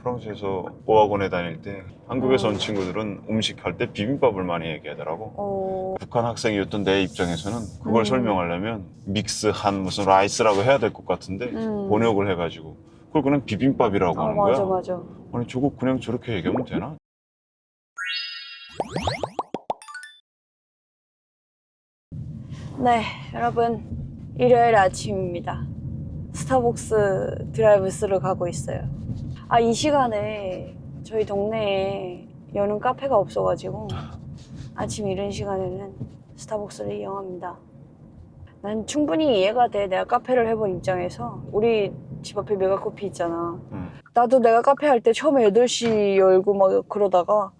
프랑스에서 어학원에 다닐 때 한국에서 온 친구들은 음식 할 때 비빔밥을 많이 얘기하더라고. 북한 학생이었던 내 입장에서는 그걸 설명하려면 믹스한 무슨 라이스라고 해야 될 것 같은데 번역을 해가지고 그걸 그냥 비빔밥이라고 하는 거야. 맞아, 맞아. 아니 저거 그냥 저렇게 얘기하면 되나? 네, 여러분. 일요일 아침입니다. 스타벅스 드라이브스루 가고 있어요. 아, 이 시간에 저희 동네에 여는 카페가 없어가지고 아침 이른 시간에는 스타벅스를 이용합니다. 난 충분히 이해가 돼. 내가 카페를 해본 입장에서. 우리 집 앞에 메가커피 있잖아. 나도 내가 카페 할 때 처음에 8시 열고 막 그러다가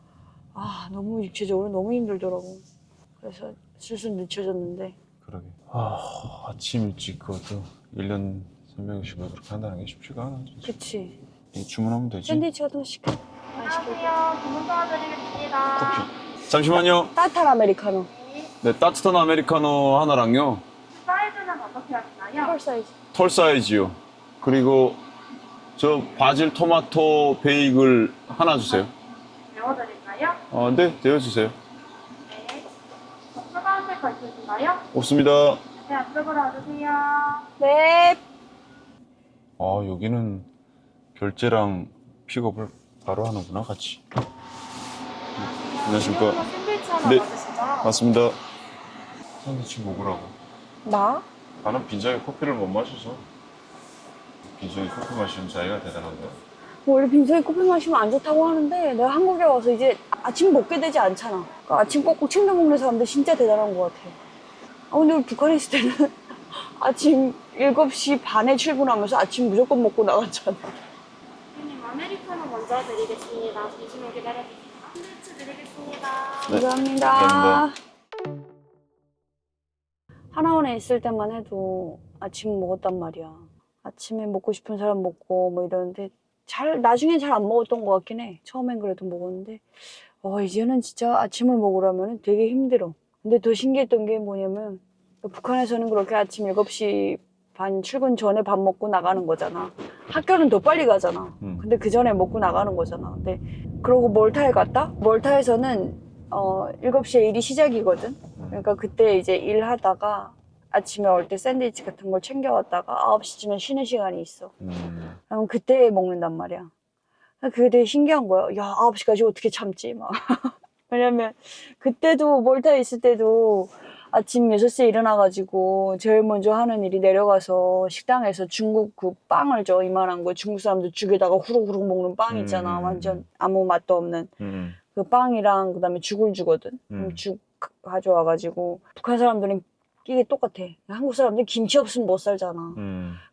아, 너무 육체적으로 너무 힘들더라고. 그래서 슬슬 늦춰졌는데. 그러게. 아침 일찍 그것도 1년 365 그렇게 한다는 게 쉽지가 않아. 진짜. 그치. 주문하면 되지. 샌드위치 같은 거 시켜. 안녕하세요. 주문 도와드리겠습니다. 커피. 잠시만요. 따뜻한 아메리카노. 네, 따뜻한 아메리카노 하나랑요. 사이즈는 어떻게 하시나요? 펄 사이즈. 털 사이즈요. 그리고 저 바질 토마토 베이글 하나 주세요. 메워드릴까요? 네, 데워주세요. 네. 추가하실 거 있으신가요? 없습니다. 네, 앞쪽으로 와주세요. 네. 여기는 결제랑 픽업을 바로 하는구나, 같이. 안녕하십니까. 샌드위치 하나 네. 맞으시죠? 맞습니다. 샌드위치 먹으라고. 나? 나는 빈장에 커피를 못 마셔서. 빈장에 커피 마시는 자기가 대단한 거야. 원래 빈속에 커피 마시면 안 좋다고 하는데 내가 한국에 와서 이제 아침 먹게 되지 않잖아. 그러니까 아침 꼭꼭 챙겨 먹는 사람들 진짜 대단한 것 같아. 근데 우리 북한에 있을 때는 아침 7시 반에 출근하면서 아침 무조건 먹고 나갔잖아. 선생님, 아메리카노 먼저 드리겠습니다. 잠시만 기다려주세요. 샌드위치 드리겠습니다. 네. 감사합니다. 감사합니다. 하나원에 있을 때만 해도 아침 먹었단 말이야. 아침에 먹고 싶은 사람 먹고 뭐 이러는데 나중엔 잘 안 먹었던 것 같긴 해. 처음엔 그래도 먹었는데 이제는 진짜 아침을 먹으려면 되게 힘들어. 근데 더 신기했던 게 뭐냐면 북한에서는 그렇게 아침 7시 반 출근 전에 밥 먹고 나가는 거잖아. 학교는 더 빨리 가잖아. 근데 그 전에 먹고 나가는 거잖아. 근데 그러고 멀타에 갔다? 멀타에서는 7시에 일이 시작이거든. 그러니까 그때 이제 일하다가 아침에 올 때 샌드위치 같은 걸 챙겨왔다가 9시쯤에 쉬는 시간이 있어. 그럼 그때 먹는단 말이야. 그게 되게 신기한 거야. 야, 9시까지 어떻게 참지? 막. 왜냐면 그때도 멀타에 있을 때도 아침 6시에 일어나가지고 제일 먼저 하는 일이 내려가서 식당에서 중국 그 빵을 줘. 이만한 거. 중국 사람들 죽에다가 후루후루 먹는 빵 있잖아. 완전 아무 맛도 없는. 그 빵이랑 그다음에 죽을 주거든. 그럼 죽 가져와가지고 북한 사람들은 이게 똑같아. 한국 사람들 김치 없으면 못 살잖아.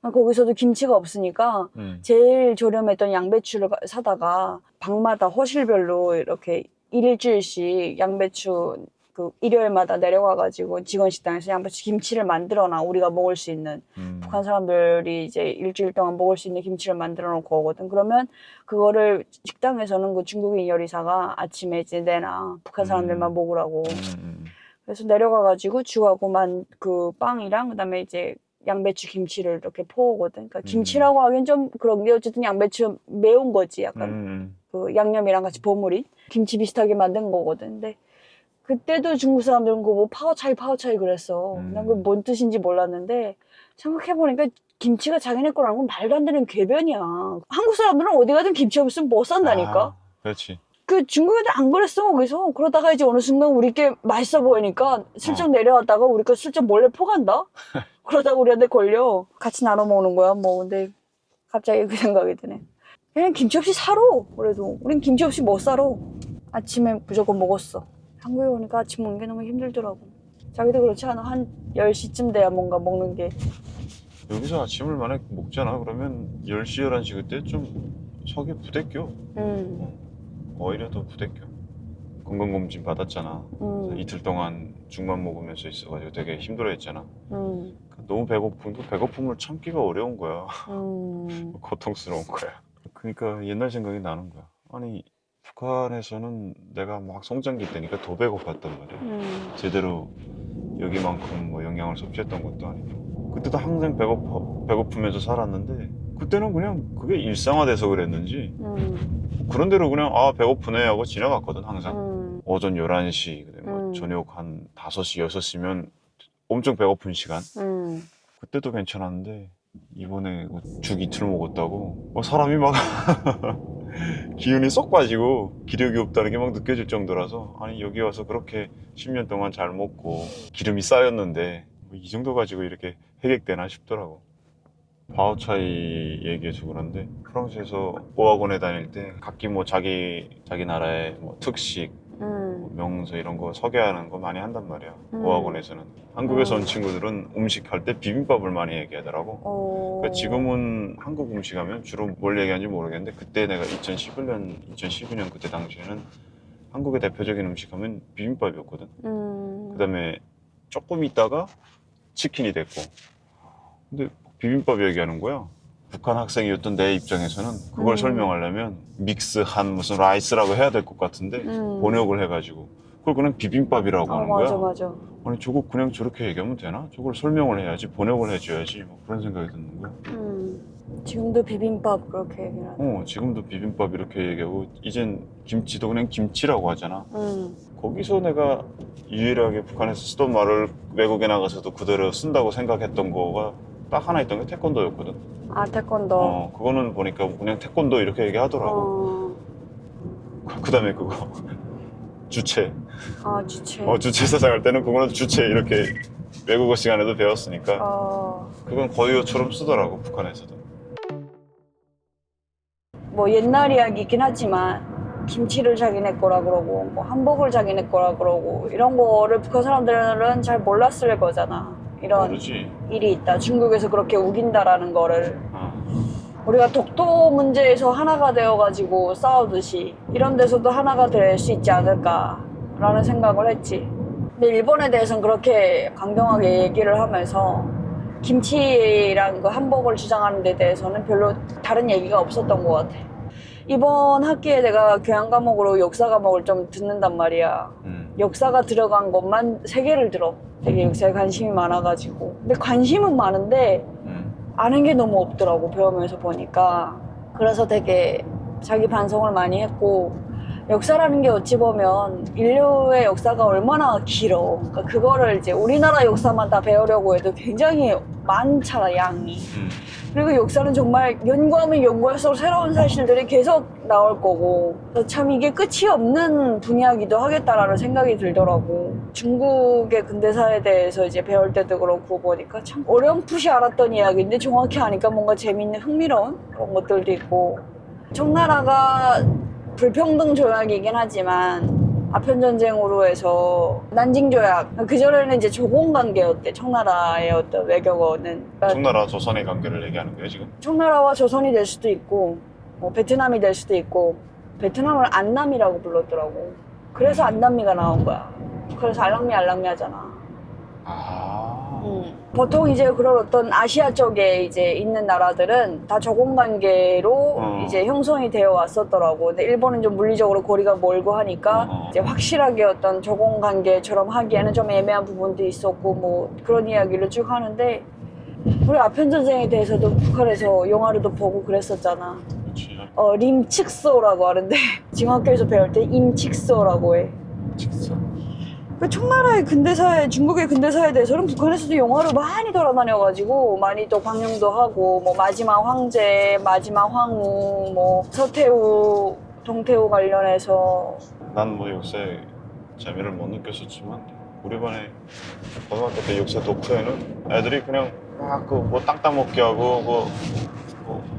거기서도 김치가 없으니까 제일 저렴했던 양배추를 사다가 방마다 호실별로 이렇게 일주일씩 양배추 그 일요일마다 내려가가지고 직원 식당에서 양배추 김치를 만들어놔. 우리가 먹을 수 있는 북한 사람들이 이제 일주일 동안 먹을 수 있는 김치를 만들어 놓고 오거든. 그러면 그거를 식당에서는 그 중국인 요리사가 아침에 이제 내놔. 북한 사람들만 먹으라고. 그래서 내려가가지고 죽하고만 그 빵이랑 그다음에 이제 양배추 김치를 이렇게 퍼오거든. 그러니까 김치라고 하기엔 좀 그런 게 어쨌든 양배추 매운 거지. 약간 그 양념이랑 같이 버무린 김치 비슷하게 만든 거거든. 근데 그때도 중국 사람들은 그거 뭐 파워차이 그랬어. 난 그게 뭔 뜻인지 몰랐는데 생각해보니까 김치가 자기네 거라는 건 말도 안 되는 궤변이야. 한국 사람들은 어디 가든 김치 없으면 못 산다니까. 그렇지. 그 중국 애들 안 그랬어 거기서. 그러다가 이제 어느 순간 우리 게 맛있어 보이니까 슬쩍 내려왔다가 우리 거 슬쩍 몰래 퍼간다. 그러다가 우리한테 걸려. 같이 나눠 먹는 거야 뭐. 근데 갑자기 그 생각이 드네. 그냥 김치 없이 살아. 그래도 우린 김치 없이 못 살아. 아침에 무조건 먹었어. 한국에 오니까 아침 먹는 게 너무 힘들더라고. 자기도 그렇지 않아? 한 10시쯤 돼야 뭔가 먹는 게. 여기서 아침을 만약 먹잖아. 그러면 10시, 11시 그때 좀 속이 부대껴. 오히려 더 부대껴. 건강검진 받았잖아. 그래서 이틀 동안 죽만 먹으면서 있어가지고 되게 힘들어했잖아. 너무 배고픔도 배고픔을 참기가 어려운 거야. 고통스러운 거야. 그러니까 옛날 생각이 나는 거야. 아니 북한에서는 내가 막 성장기 때니까 더 배고팠단 말이야. 제대로 여기만큼 뭐 영양을 섭취했던 것도 아니고. 그때도 항상 배고프면서 살았는데 그때는 그냥 그게 일상화돼서 그랬는지 음, 그런 대로 그냥 아 배고프네 하고 지나갔거든 항상. 오전 11시, 뭐 음. 저녁 한 5시, 6시면 엄청 배고픈 시간. 음. 그때도 괜찮았는데 이번에 죽 이틀 먹었다고 사람이 막 기운이 쏙 빠지고 기력이 없다는 게 막 느껴질 정도라서 아니 여기 와서 그렇게 10년 동안 잘 먹고 기름이 쌓였는데 뭐이 정도 가지고 이렇게 해객되나 싶더라고. 파오차이 얘기해서 그런데 프랑스에서 어학원에 다닐 때 각기 뭐 자기 나라의 뭐 특식, 뭐 명소 이런 거 소개하는 거 많이 한단 말이야. 어학원에서는. 한국에서 온 친구들은 음식 할 때 비빔밥을 많이 얘기하더라고. 그러니까 지금은 한국 음식 하면 주로 뭘 얘기하는지 모르겠는데 그때 내가 2012년 그때 당시에는 한국의 대표적인 음식 하면 비빔밥이었거든. 그 다음에 조금 있다가 치킨이 됐고. 근데 비빔밥 얘기하는 거야. 북한 학생이었던 내 입장에서는 그걸 설명하려면 믹스한 무슨 라이스라고 해야 될 것 같은데 번역을 해가지고 그걸 그냥 비빔밥이라고 하는 거야. 맞아, 맞아. 아니 저거 그냥 저렇게 얘기하면 되나? 저걸 설명을 해야지 번역을 해줘야지 뭐 그런 생각이 드는 거야. 지금도 비빔밥 그렇게 얘기를 하네. 지금도 비빔밥 이렇게 얘기하고 이젠 김치도 그냥 김치라고 하잖아. 거기서 내가 유일하게 북한에서 쓰던 말을 외국에 나가서도 그대로 쓴다고 생각했던 거가 딱 하나 있던 게 태권도였거든. 아, 태권도. 그거는 보니까 그냥 태권도 이렇게 얘기하더라고. 그 다음에 그거 주체. 아, 주체. 주체 사상할 때는 그거는 주체 이렇게 외국어 시간에도 배웠으니까 그건 거의어처럼 쓰더라고 북한에서도. 뭐 옛날 이야기긴 하지만 김치를 자기네 거라 그러고 뭐 한복을 자기네 거라 그러고 이런 거를 북한 사람들은 잘 몰랐을 거잖아. 이런 모르지. 일이 있다. 중국에서 그렇게 우긴다라는 거를. 우리가 독도 문제에서 하나가 되어가지고 싸우듯이 이런 데서도 하나가 될 수 있지 않을까라는 생각을 했지. 근데 일본에 대해서는 그렇게 강경하게 얘기를 하면서 김치랑 그 한복을 주장하는 데 대해서는 별로 다른 얘기가 없었던 것 같아. 이번 학기에 내가 교양 과목으로 역사 과목을 좀 듣는단 말이야. 역사가 들어간 것만 3개를 들어. 되게 역사에 관심이 많아가지고. 근데 관심은 많은데 아는 게 너무 없더라고, 배우면서 보니까. 그래서 되게 자기 반성을 많이 했고, 역사라는 게 어찌 보면 인류의 역사가 얼마나 길어. 그러니까 그거를 이제 우리나라 역사만 다 배우려고 해도 굉장히 많잖아, 양이. 그리고 역사는 정말 연구하면 연구할수록 새로운 사실들이 계속 나올 거고, 그래서 참 이게 끝이 없는 분야이기도 하겠다라는 생각이 들더라고. 중국의 근대사에 대해서 이제 배울 때도 그렇고 보니까 참 어렴풋이 알았던 이야기인데 정확히 아니까 뭔가 재밌는 흥미로운 그런 것들도 있고. 청나라가 불평등 조약이긴 하지만 아편전쟁으로 해서 난징조약, 그전에는 이제 조공관계였대, 청나라의 어떤 외교거는. 청나라 조선의 관계를 얘기하는 거야 지금? 청나라와 조선이 될 수도 있고 뭐 베트남이 될 수도 있고, 베트남을 안남이라고 불렀더라고. 그래서 안남미가 나온 거야. 그래서 알랑미 하잖아. 보통 이제 그런 어떤 아시아 쪽에 이제 있는 나라들은 다 조공관계로 이제 형성이 되어 왔었더라고. 근데 일본은 좀 물리적으로 거리가 멀고 하니까 이제 확실하게 어떤 조공관계처럼 하기에는 좀 애매한 부분도 있었고 뭐 그런 이야기를 쭉 하는데, 우리 아편전쟁에 대해서도 북한에서 영화로도 보고 그랬었잖아. 그렇지. 림칙소라고 하는데 지금 학교에서 배울 때 임칙소라고 해. 직서. 그 청나라의 근대사에, 중국의 근대사에 대해서는 북한에서도 영화로 많이 돌아다녀가지고 많이 또 방영도 하고, 뭐 마지막 황제, 마지막 황후, 뭐 서태후, 동태후 관련해서. 난 뭐 역사에 재미를 못 느꼈었지만 우리 반에 고등학교 때 역사 독서에는 애들이 그냥 막 그 뭐 땅 따먹기 하고 뭐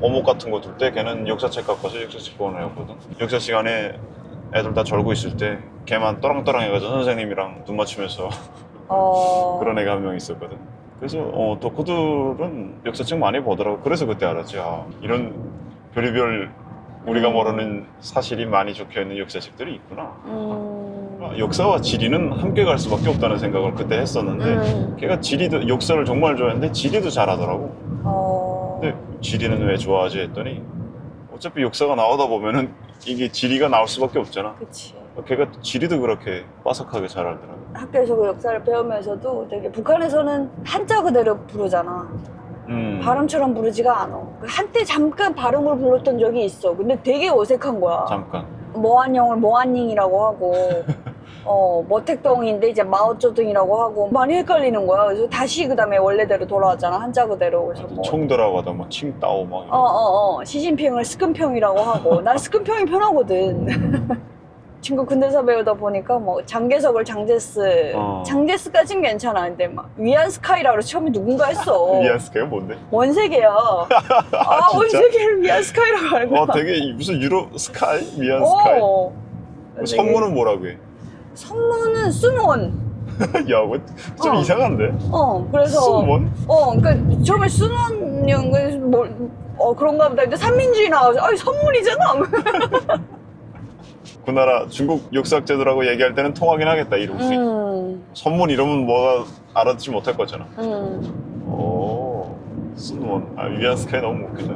어묵 같은 거 줄 때 걔는 역사책 갖고 와서 역사책 보는 애였거든. 역사 시간에 애들 다 졸고 있을 때 걔만 또랑또랑 해가지고 선생님이랑 눈 맞추면서 그런 애가 한 명 있었거든. 그래서 덕후들은 역사책 많이 보더라고. 그래서 그때 알았지. 이런 별의별 우리가 모르는 사실이 많이 적혀있는 역사책들이 있구나. 역사와 지리는 함께 갈 수밖에 없다는 생각을 그때 했었는데 걔가 지리도, 역사를 정말 좋아했는데 지리도 잘하더라고. 근데 지리는 왜 좋아하지 했더니 어차피 역사가 나오다 보면은 이게 지리가 나올 수밖에 없잖아. 그치. 걔가 지리도 그렇게 빠삭하게 잘 알더라고. 학교에서 그 역사를 배우면서도 되게 북한에서는 한자 그대로 부르잖아. 발음처럼 부르지가 않아. 한때 잠깐 발음으로 불렀던 적이 있어. 근데 되게 어색한 거야. 잠깐. 모안영을 모안닝이라고 하고 머택동인데 이제 마오쩌둥이라고 하고 많이 헷갈리는 거야. 그래서 다시 그 다음에 원래대로 돌아왔잖아. 한자 그대로. 그래서 뭐 총더라고 하다 뭐 칭따오 막. 시진핑을 스큰평이라고 하고 난 스큰평이 편하거든. 친구 군대사 배우다 보니까 뭐 장개석을 장제스 장제스까진 괜찮아. 근데 막 위안스카이라고 처음에 누군가 했어. 위안스카이가 뭔데? 원세계야. 아 진짜? 원세계를 위안스카이라고 하는 거야. 되게 무슨 유럽 스카이? 위안스카이? 선물은 뭐라고 해? 선문은 순원. 야, 뭐 좀 이상한데? 그래서 순원? 그러니까 처음에 순원이 그런가 보다. 근데 삼민주의 나와서 아니 선문이잖아. 그 나라 중국 역사학자들하고 얘기할 때는 통하긴 하겠다, 이름이. 선문 이러면 뭐가 알아듣지 못할 거잖아. 오, 순원. 위안스카이 너무 웃기다.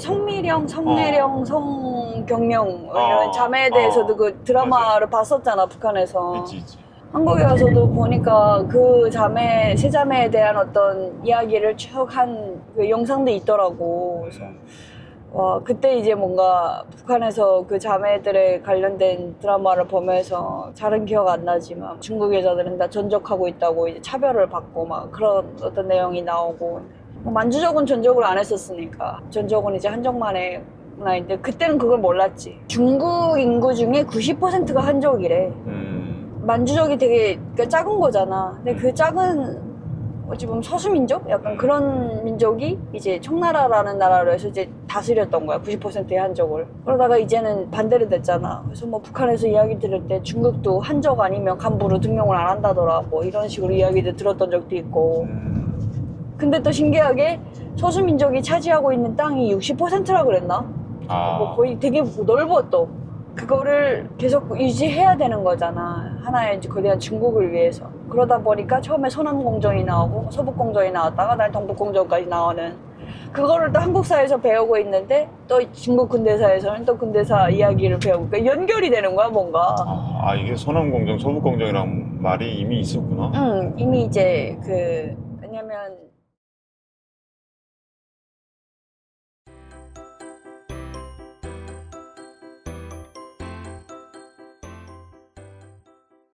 성미령, 성내령, 성경령 이런 자매에 대해서도 그 드라마를 봤었잖아, 북한에서. 있지. 한국에 와서도 보니까 그 자매, 세 자매에 대한 어떤 이야기를 쭉 한 그 영상도 있더라고. 그래서 와, 그때 이제 뭔가 북한에서 그 자매들에 관련된 드라마를 보면서 잘은 기억 안 나지만 중국 여자들은 다 전적하고 있다고 이제 차별을 받고 막 그런 어떤 내용이 나오고 뭐 만주적은 전적을 안 했었으니까 전적은 이제 한적만의 문화인데 그때는 그걸 몰랐지. 중국 인구 중에 90%가 한족이래. 만주족이 되게 그러니까 작은 거잖아. 근데 그 작은 어찌 보면 소수민족? 약간 그런 민족이 이제 청나라라는 나라로 해서 이제 다스렸던 거야. 90%의 한족을. 그러다가 이제는 반대로 됐잖아. 그래서 뭐 북한에서 이야기 들을 때 중국도 한족 아니면 간부로 등용을 안 한다더라. 뭐 이런 식으로 이야기를 들었던 적도 있고. 근데 또 신기하게 소수민족이 차지하고 있는 땅이 60%라 그랬나? 뭐 거의 되게 넓어 또. 그거를 계속 유지해야 되는 거잖아. 하나의 이제 거대한 중국을 위해서. 그러다 보니까 처음에 소남공정이 나오고 서북공정이 나왔다가 난 동북공정까지 나오는 그거를 또 한국사에서 배우고 있는데 또 중국 근대사에서는 또 근대사 이야기를 배우고 그러니까 연결이 되는 거야 뭔가. 이게 소남공정, 서북공정이랑 말이 이미 있었구나. 이미 이제 왜냐면